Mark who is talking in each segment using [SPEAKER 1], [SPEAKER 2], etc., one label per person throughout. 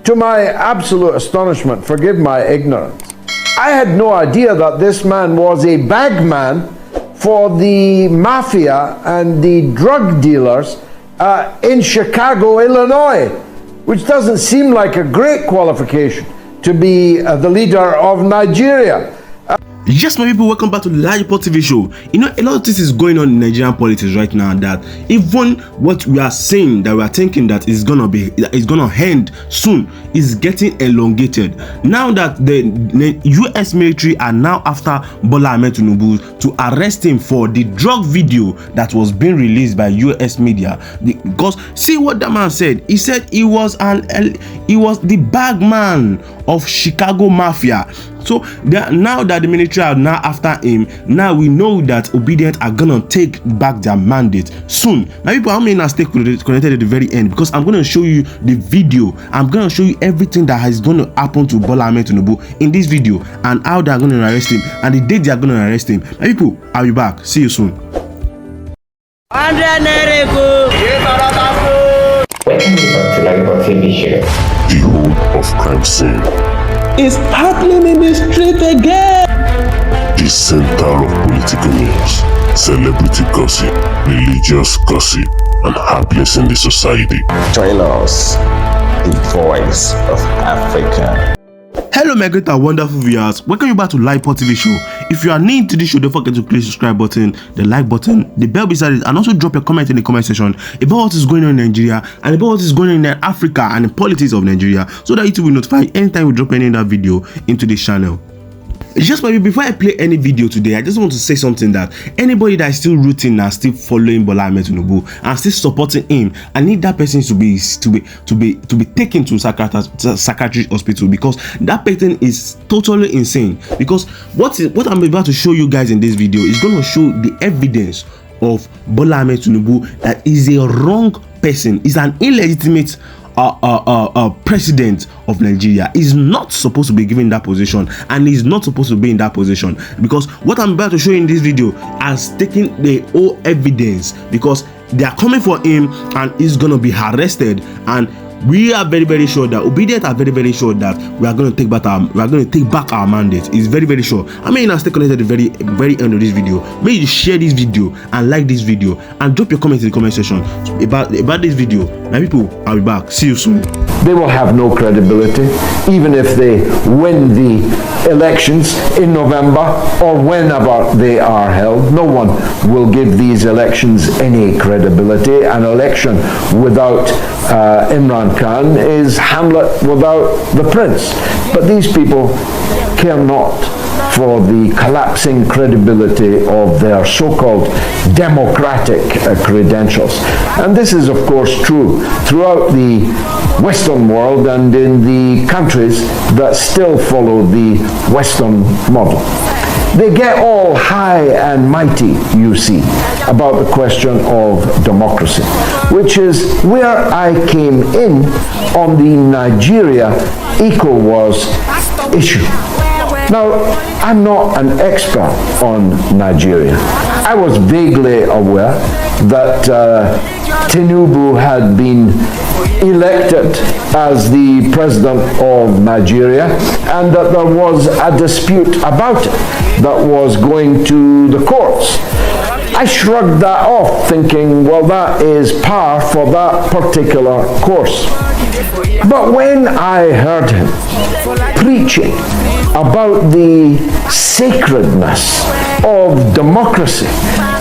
[SPEAKER 1] To my absolute astonishment, forgive my ignorance, I had no idea that this man was a bagman for the mafia and the drug dealers in Chicago, Illinois, which doesn't seem like a great qualification to be the leader of Nigeria.
[SPEAKER 2] Yes, my people, welcome back to the LAJUPOG TV show. You know, a lot of things is going on in Nigerian politics right now that even what we are saying, that we are thinking that is gonna end soon, is getting elongated. Now that the US military are now after Bola Tinubu to arrest him for the drug video that was being released by US media. Because see what that man said. He said he was the bagman of Chicago Mafia. So now that the military are now after him, now we know that OBIdient are gonna take back their mandate soon. Now people, how many now stay connected at the very end, because I'm gonna show you the video. I'm gonna show you everything that is gonna happen to Bola Tinubu in this video and how they are gonna arrest him and the date they are gonna arrest him. Now people, I'll be back. See you soon.
[SPEAKER 3] Welcome to LAJUPOG TV show.
[SPEAKER 4] The home of crime scene.
[SPEAKER 2] It's happening in the street again.
[SPEAKER 4] The center of political news, celebrity gossip, religious gossip, and happiness in the society.
[SPEAKER 3] Join us, the voice of Africa.
[SPEAKER 2] Hello my great and wonderful viewers, welcome you back to LAJUPOG TV show. If you are new to this show, don't forget to click the subscribe button, the like button, the bell beside it, and also drop a comment in the comment section about what is going on in Nigeria and about what is going on in Africa and the politics of Nigeria, so that YouTube will notify anytime we drop any other video into this channel. Just maybe before I play any video today, I just want to say something that anybody that is still rooting and still following Bola Tinubu and still supporting him, I need that person to be taken to psychiatric hospital, because that person is totally insane. Because what I'm about to show you guys in this video is going to show the evidence of Bola Tinubu that is a wrong person, is an illegitimate president of Nigeria. Is not supposed to be given that position and is not supposed to be in that position, because what I'm about to show you in this video has taken the whole evidence, because they are coming for him and he's gonna be arrested, and we are very sure that OBIdient are very sure that we are going to take back our mandate. It's very sure. I mean, now stay connected at the very end of this video. Make you share this video and like this video and drop your comments in the comment section about this video. My people, I'll be back. See you soon.
[SPEAKER 1] They will have no credibility, even if they win the elections in November or whenever they are held. No one will give these elections any credibility. An election without Imran Khan is Hamlet without the prince. But these people care not for the collapsing credibility of their so-called democratic credentials. And this is, of course, true throughout the Western world and in the countries that still follow the Western model. They get all high and mighty, you see, about the question of democracy, which is where I came in on the Nigeria ECOWAS issue. Now, I'm not an expert on Nigeria. I was vaguely aware that Tinubu had been elected as the president of Nigeria and that there was a dispute about it that was going to the courts. I shrugged that off, thinking, well, that is par for that particular course. But when I heard him preaching about the sacredness of democracy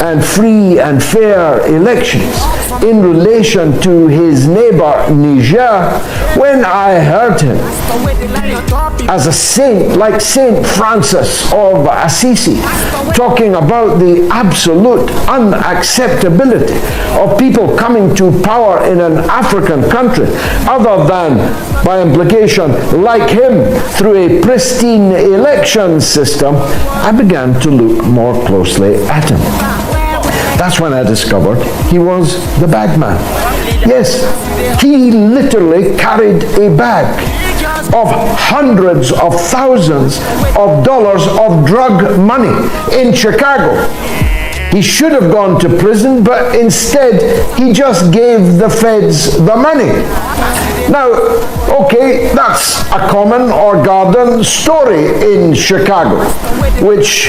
[SPEAKER 1] and free and fair elections in relation to his neighbor Niger, when I heard him as a saint, like Saint Francis of Assisi, talking about the absolute unacceptability of people coming to power in an African country, other than, by implication, like him, through a pristine election system, I began to look more closely at him. That's when I discovered he was the bagman. Yes, he literally carried a bag of hundreds of thousands of dollars of drug money in Chicago. He should have gone to prison, but instead he just gave the feds the money. Now, okay, that's a common or garden story in Chicago, which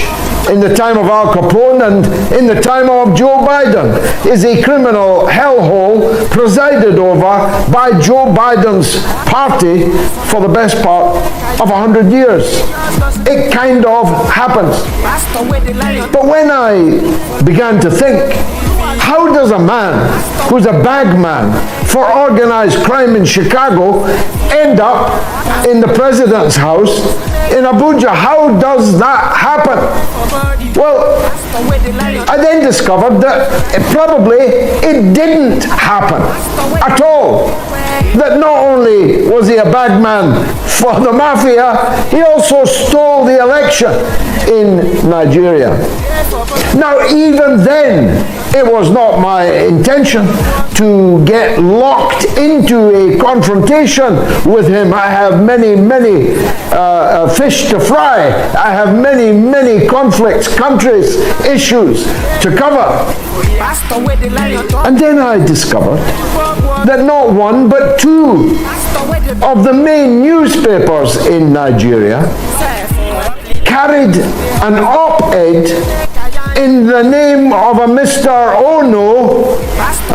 [SPEAKER 1] in the time of Al Capone and in the time of Joe Biden is a criminal hellhole presided over by Joe Biden's party for the best part of 100 years. It kind of happens. But when I began to think, how does a man who's a bagman for organized crime in Chicago end up in the president's house in Abuja? How does that happen? Well, I then discovered that it didn't happen at all. That not only was he a bagman for the mafia, he also stole the election in Nigeria. Now, even then, it was not my intention to get locked into a confrontation with him. I have many fish to fry. I have many conflicts, countries, issues to cover. And then I discovered that not one but two of the main newspapers in Nigeria carried an op-ed in the name of a Mr. Ono,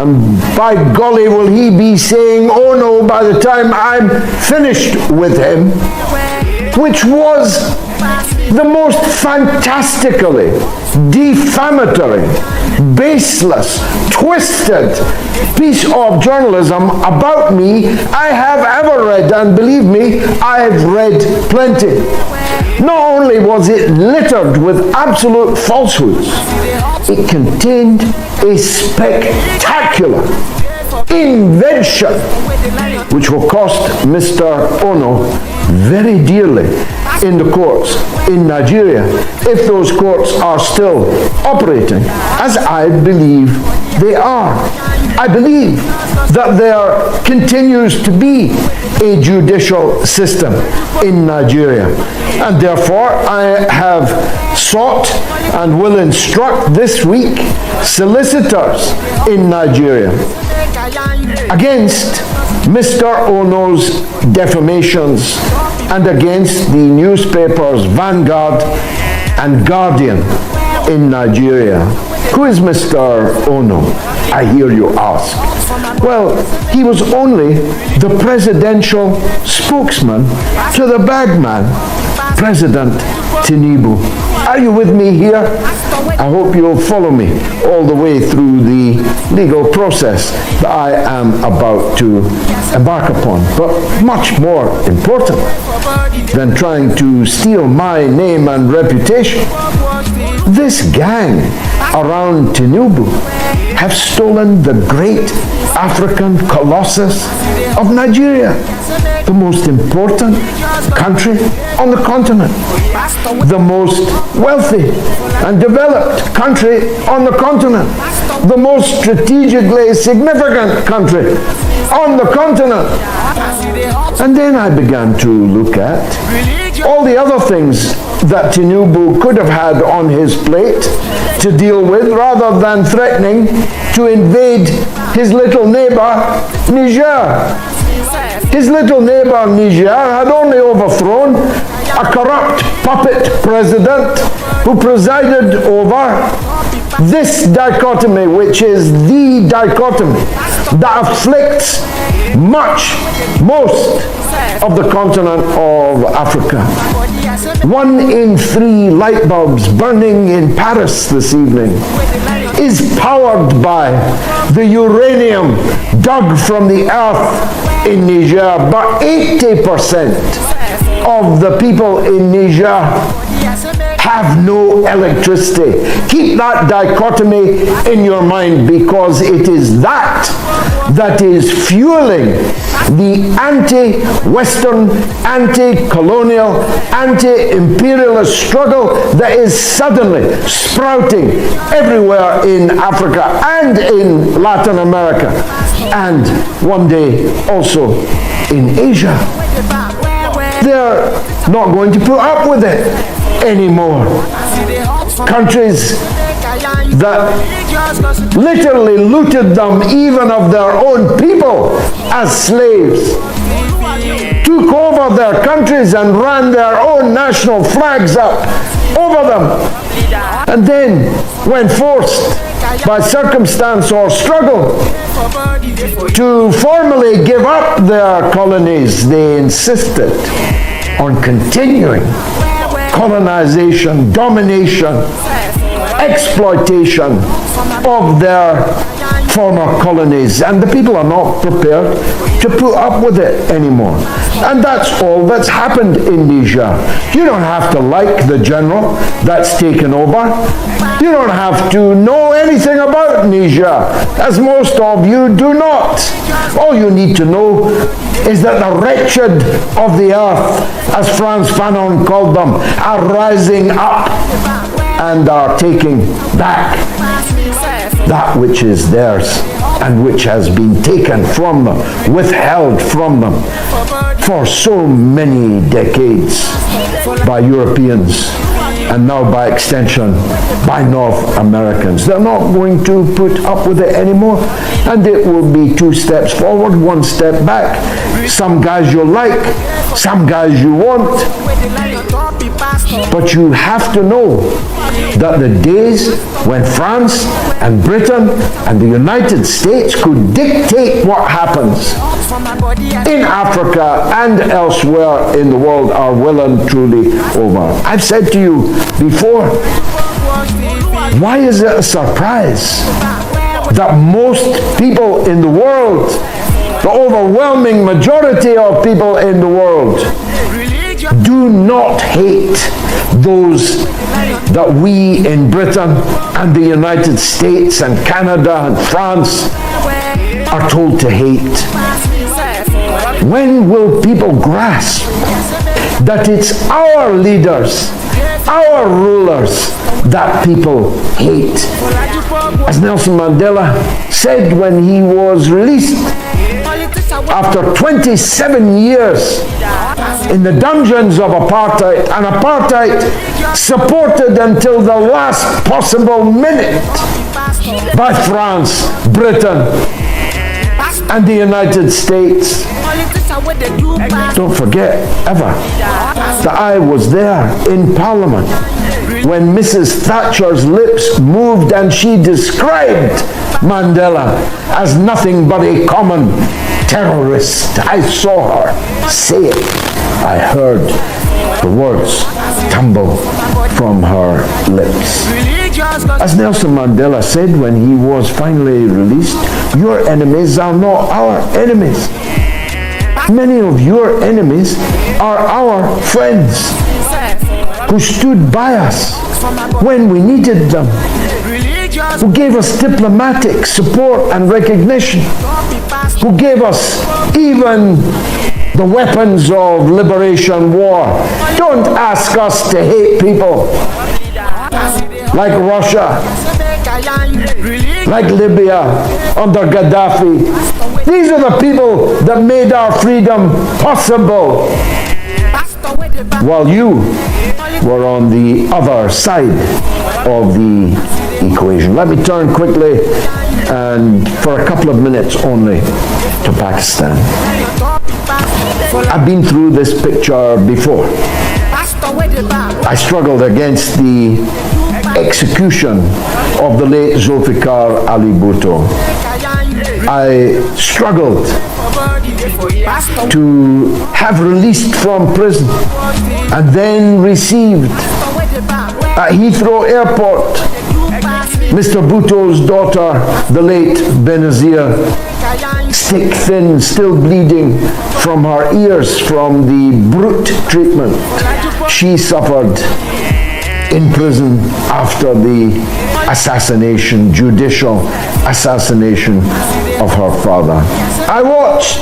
[SPEAKER 1] and by golly will he be saying Ono by the time I'm finished with him, which was the most fantastically defamatory, baseless, twisted piece of journalism about me I have ever read, and believe me, I've read plenty. Not only was it littered with absolute falsehoods, it contained a spectacular invention which will cost Mr. Ono very dearly in the courts in Nigeria, if those courts are still operating, as I believe they are. I believe that there continues to be a judicial system in Nigeria, and therefore I have sought and will instruct this week solicitors in Nigeria against Mr. Ono's defamations and against the newspapers Vanguard and Guardian in Nigeria. Who is Mr. Ono, I hear you ask? Well, he was only the presidential spokesman to the bagman, President Tinubu. Are you with me here? I hope you'll follow me all the way through the legal process that I am about to embark upon. But much more important than trying to steal my name and reputation, this gang around Tinubu have stolen the great African colossus of Nigeria, the most important country on the continent, the most wealthy and developed country on the continent, the most strategically significant country on the continent. And then I began to look at all the other things that Tinubu could have had on his plate to deal with, rather than threatening to invade his little neighbor, Niger. His little neighbor, Niger, had only overthrown a corrupt puppet president who presided over this dichotomy, which is the dichotomy that afflicts most of the continent of Africa. 1 in 3 light bulbs burning in Paris this evening is powered by the uranium dug from the earth in Niger, but 80% of the people in Niger have no electricity. Keep that dichotomy in your mind, because it is that is fueling the anti-Western, anti-colonial, anti-imperialist struggle that is suddenly sprouting everywhere in Africa and in Latin America, and one day also in Asia. They're not going to put up with it anymore. Countries that literally looted them even of their own people as slaves, took over their countries and ran their own national flags up over them, and then when forced by circumstance or struggle to formally give up their colonies, they insisted on continuing colonization, domination, exploitation of their former colonies, and the people are not prepared to put up with it anymore. And that's all that's happened in Niger. You don't have to like the general that's taken over. You don't have to know anything about Niger, as most of you do not. All you need to know is that the wretched of the earth, as Frantz Fanon called them, are rising up and are taking back that which is theirs and which has been taken from them, withheld from them for so many decades by Europeans and now by extension by North Americans. They're not going to put up with it anymore, and it will be 2 steps forward, 1 step back. Some guys you'll like, some guys you won't, but you have to know that the days when France and Britain and the United States could dictate what happens in Africa and elsewhere in the world are well and truly over. I've said to you before, why is it a surprise that most people in the world, the overwhelming majority of people in the world, do not hate those that we in Britain and the United States and Canada and France are told to hate? When will people grasp that it's our leaders, our rulers that people hate? As Nelson Mandela said when he was released after 27 years in the dungeons of apartheid, and apartheid supported until the last possible minute by France, Britain, and the United States. Don't forget ever that I was there in Parliament when Mrs. Thatcher's lips moved and she described Mandela as nothing but a common terrorist. I saw her say it. I heard the words tumble from her lips. As Nelson Mandela said when he was finally released, your enemies are not our enemies. Many of your enemies are our friends who stood by us when we needed them, who gave us diplomatic support and recognition, who gave us even the weapons of liberation war. Don't ask us to hate people like Russia, like Libya under Gaddafi. These are the people that made our freedom possible, while you were on the other side of the equation. Let me turn quickly and for a couple of minutes only to Pakistan. I've been through this picture before. I struggled against the execution of the late Zulfikar Ali Bhutto. I struggled to have released from prison and then received at Heathrow Airport Mr. Bhutto's daughter, the late Benazir, stick thin, still bleeding from her ears from the brute treatment she suffered in prison after the assassination, judicial assassination of her father. I watched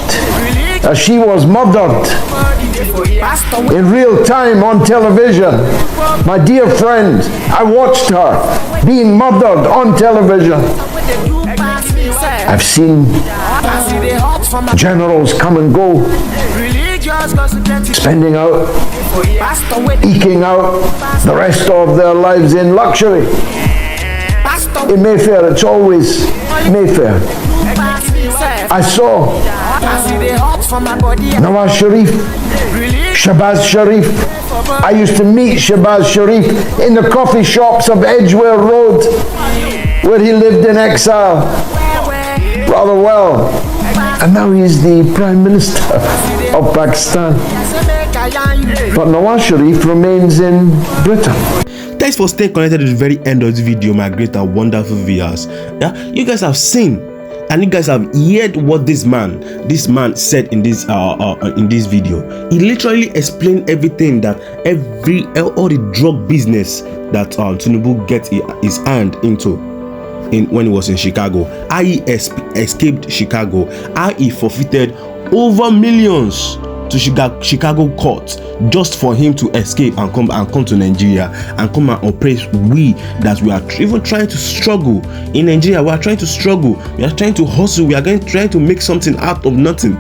[SPEAKER 1] as she was murdered in real time on television. My dear friend, I watched her being murdered on television. I've seen generals come and go, spending out, eking out the rest of their lives in luxury. In Mayfair, it's always Mayfair. I saw Nawaz Sharif, Shahbaz Sharif. I used to meet Shahbaz Sharif in the coffee shops of Edgware Road, where he lived in exile rather well. And now he's the Prime Minister of Pakistan. But Nawaz Sharif remains in Britain.
[SPEAKER 2] Thanks for staying connected to the very end of this video, my great and wonderful viewers. Yeah, you guys have seen and you guys have heard what this man said in this video. He literally explained everything that all the drug business that Tinubu gets his hand into when he was in Chicago, how he escaped Chicago, how he forfeited over millions to Chicago court just for him to escape and come to Nigeria and come and oppress we that we are even trying to struggle in Nigeria. We are trying to struggle, we are trying to hustle, we are trying to make something out of nothing.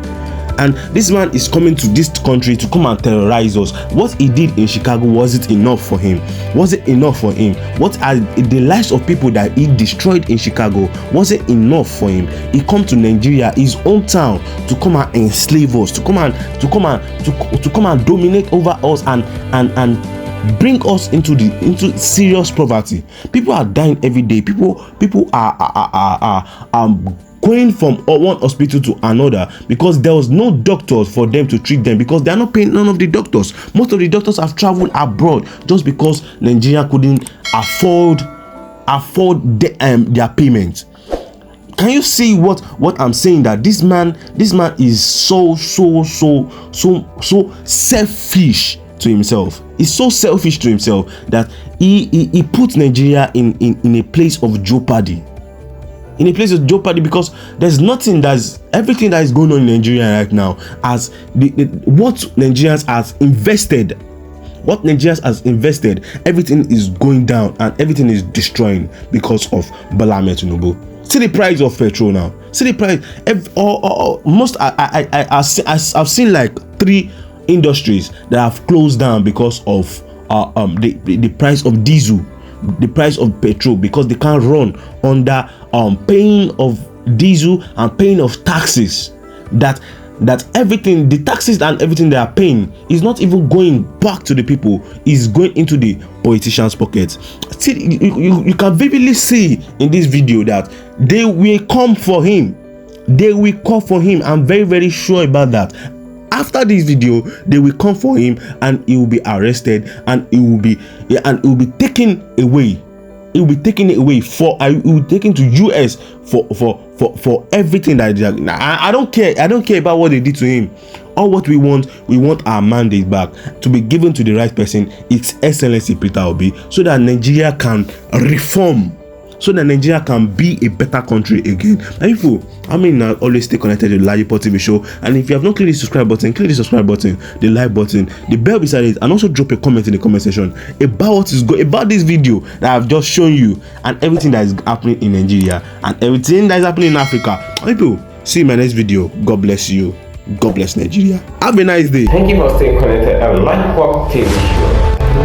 [SPEAKER 2] And this man is coming to this country to come and terrorize us. What he did in Chicago, was it enough for him? Was it enough for him? What are the lives of people that he destroyed in Chicago? Was it enough for him? He come to Nigeria, his hometown, to come and enslave us, to come and dominate over us and bring us into serious poverty. People are dying every day. People are going from one hospital to another because there was no doctors for them to treat them, because they are not paying none of the doctors. Most of the doctors have traveled abroad just because Nigeria couldn't afford their payment. Can you see what I'm saying? That this man is so selfish to himself. He's so selfish to himself that he puts Nigeria in a place of jeopardy. In a place of jeopardy, because there's everything that is going on in Nigeria right now, as what Nigerians has invested, everything is going down and everything is destroying because of Bola Tinubu. See the price of petrol now. See the price. I've seen like 3 industries that have closed down because of the price of diesel, the price of petrol, because they can't run under paying of diesel and paying of taxes. That everything, the taxes and everything they are paying is not even going back to the people, is going into the politicians' pockets. See, you can vividly see in this video that they will come for him. They will call for him. I'm very, very sure about that. After this video, they will come for him and he will be arrested and he will be taken away. He will be taken away he will be taken to US for everything that they are. I don't care about what they did to him. All what we want our mandate back to be given to the right person. It's Excellency Peter Obi, so that Nigeria can reform, so that Nigeria can be a better country again. And people, always stay connected to the LAJUPOG TV show. And if you have not clicked the subscribe button, click the subscribe button, the like button, the bell beside it, and also drop a comment in the comment section about this video that I've just shown you and everything that is happening in Nigeria and everything that is happening in Africa. People, see you in my next video. God bless you. God bless Nigeria. Have a nice day.
[SPEAKER 3] Thank you for staying connected to LAJUPOG TV show.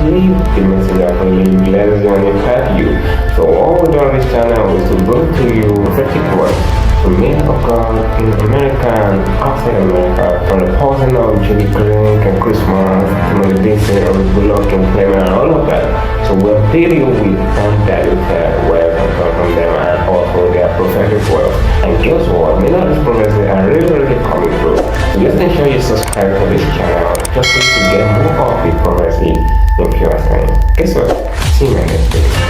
[SPEAKER 3] Leave the message for you, bless you and impact you. So all we do on this channel is to bring to you prophetic words from men of God in America and outside America, from the pausing of Judy Drink and Christmas to meditation of Bullock and Clement and all of that. So we'll update you with undiluted words from them and also their prophetic words. And guess what? Many of these prophecies are really coming through. So just ensure you subscribe to this channel just to get more of the prophecy in pure time. Guess what? See you in my next video.